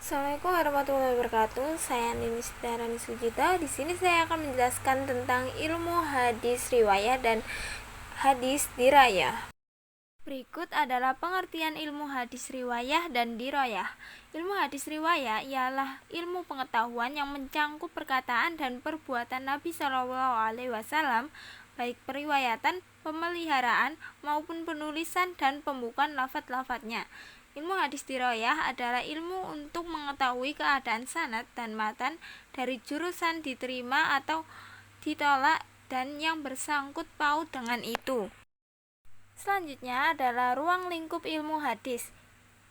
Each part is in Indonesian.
Assalamualaikum warahmatullahi wabarakatuh. Saya Nini Sitiarani Sujita. Di sini saya akan menjelaskan tentang ilmu hadis riwayah dan hadis dirayah. Berikut adalah pengertian ilmu hadis riwayah dan dirayah. Ilmu hadis riwayah ialah ilmu pengetahuan yang mencangkup perkataan dan perbuatan Nabi Shallallahu Alaihi Wasallam, baik periwayatan, pemeliharaan, maupun penulisan dan pembukaan lafadz-lafadznya. Ilmu hadis dirayah adalah ilmu untuk mengetahui keadaan sanad dan matan dari jurusan diterima atau ditolak dan yang bersangkut paut dengan itu. Selanjutnya adalah ruang lingkup ilmu hadis.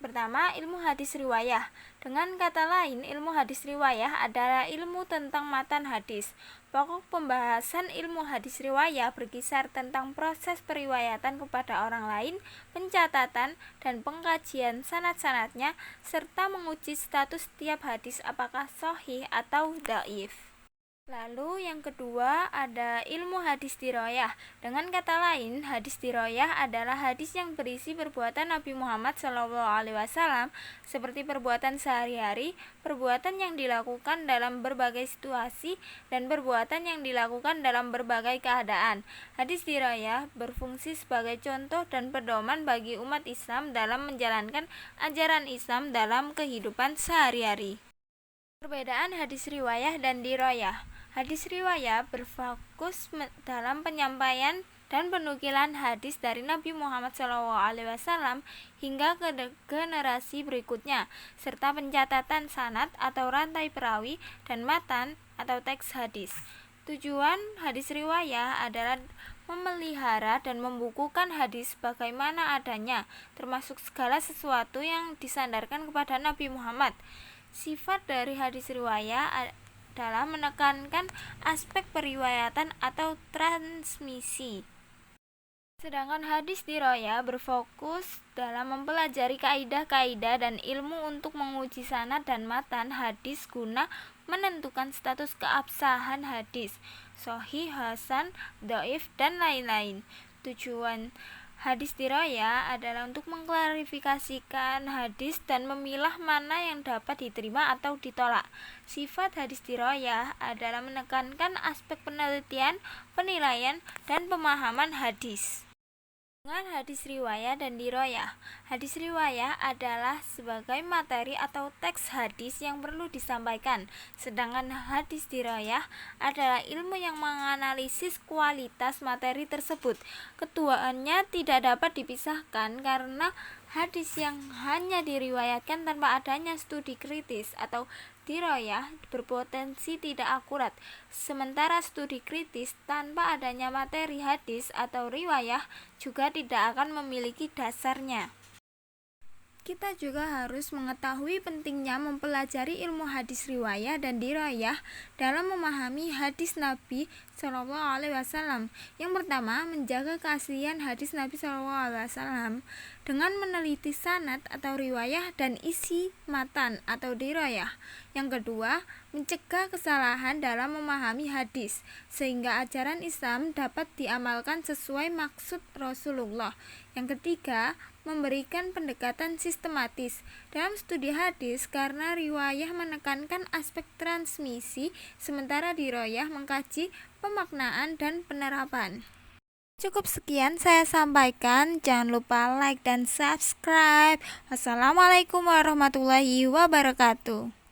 Pertama, ilmu hadis riwayah. Dengan kata lain, ilmu hadis riwayah adalah ilmu tentang matan hadis. Pokok pembahasan ilmu hadis riwayah berkisar tentang proses periwayatan kepada orang lain, pencatatan dan pengkajian sanad-sanadnya, serta menguji status setiap hadis apakah sahih atau dhaif. Lalu yang kedua ada ilmu hadis dirayah. Dengan kata lain, hadis dirayah adalah hadis yang berisi perbuatan Nabi Muhammad SAW seperti perbuatan sehari-hari, perbuatan yang dilakukan dalam berbagai situasi, dan perbuatan yang dilakukan dalam berbagai keadaan. Hadis dirayah berfungsi sebagai contoh dan pedoman bagi umat Islam dalam menjalankan ajaran Islam dalam kehidupan sehari-hari. Perbedaan hadis riwayah dan dirayah. Hadis riwayah berfokus dalam penyampaian dan penukilan hadis dari Nabi Muhammad SAW hingga ke generasi berikutnya, serta pencatatan sanad atau rantai perawi dan matan atau teks hadis. Tujuan hadis riwayah adalah memelihara dan membukukan hadis bagaimana adanya, termasuk segala sesuatu yang disandarkan kepada Nabi Muhammad. Sifat dari hadis riwayah adalah menekankan aspek periwayatan atau transmisi. Sedangkan hadis dirayah berfokus dalam mempelajari kaidah-kaidah dan ilmu untuk menguji sanad dan matan hadis guna menentukan status keabsahan hadis, sahih, hasan, dhaif, dan lain-lain. Tujuan hadis dirayah adalah untuk mengklarifikasikan hadis dan memilah mana yang dapat diterima atau ditolak. Sifat hadis dirayah adalah menekankan aspek penelitian, penilaian, dan pemahaman hadis. Dengan hadis riwayah dan dirayah. Hadis riwayah adalah sebagai materi atau teks hadis yang perlu disampaikan, sedangkan hadis dirayah adalah ilmu yang menganalisis kualitas materi tersebut. Keduanya tidak dapat dipisahkan karena hadis yang hanya diriwayatkan tanpa adanya studi kritis atau dirayah berpotensi tidak akurat, sementara studi kritis tanpa adanya materi hadis atau riwayah juga tidak akan memiliki dasarnya. Kita juga harus mengetahui pentingnya mempelajari ilmu hadis riwayah dan dirayah dalam memahami hadis Nabi Shallallahu Alaihi Wasallam. Yang pertama, menjaga keaslian hadis Nabi Shallallahu Alaihi Wasallam dengan meneliti sanad atau riwayah dan isi matan atau dirayah. Yang kedua, mencegah kesalahan dalam memahami hadis sehingga ajaran Islam dapat diamalkan sesuai maksud Rasulullah. Yang ketiga, memberikan pendekatan sistematis dalam studi hadis karena riwayah menekankan aspek transmisi sementara dirayah mengkaji pemaknaan dan penerapan. Cukup sekian saya sampaikan, jangan lupa like dan subscribe. Wassalamualaikum warahmatullahi wabarakatuh.